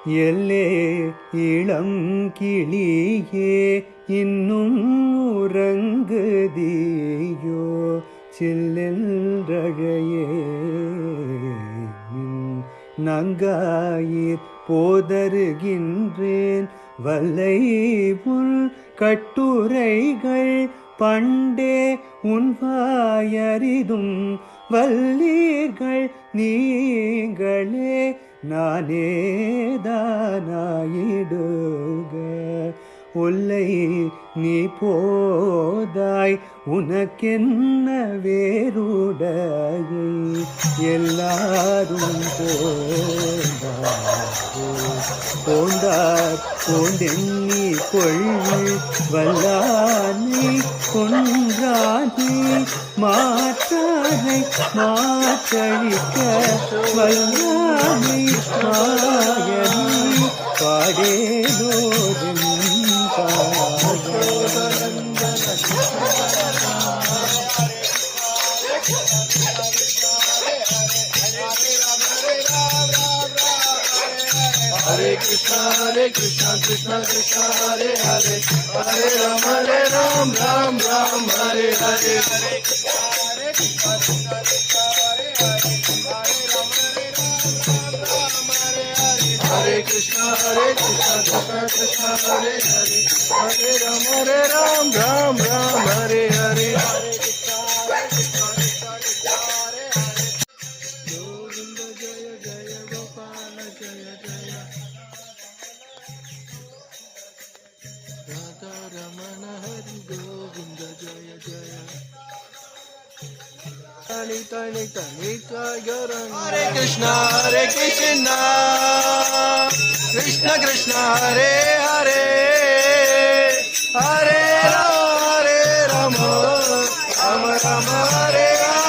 எல்லே இளம் கிளியே இன்னும் உறங்குதியோ சில்லென்றழையே நங்காயிற் போதருகின்றேன் வல்லை உன் கட்டுரைகள் பண்டே உன் வாயறிதும் வல்லீர்கள் நீங்களே நானேதானாயிடுக ஒல்லை நீ போதாய் உனக்கென்ன வேறுடையை எல்லாரும் போந்தார் போந்தெண்ணி கொள் வல்லானை கொன்றானே மாற்றானை மாற்றழிக்க வல்லானை மாயனை பாடேலோதென் Hare Krishna Krishna Krishna Hare Hare Hare Ram Ram Ram Hare Hare Hare Krishna Krishna Hare Krishna Krishna Hare Hare Hare Ram Ram Hare Hare Ramana Hari Govinda Jaya Jaya Nita Nita Nita Garan Hare Krishna Krishna Krishna Hare Hare Hare Rama Rama Rama Hare Hare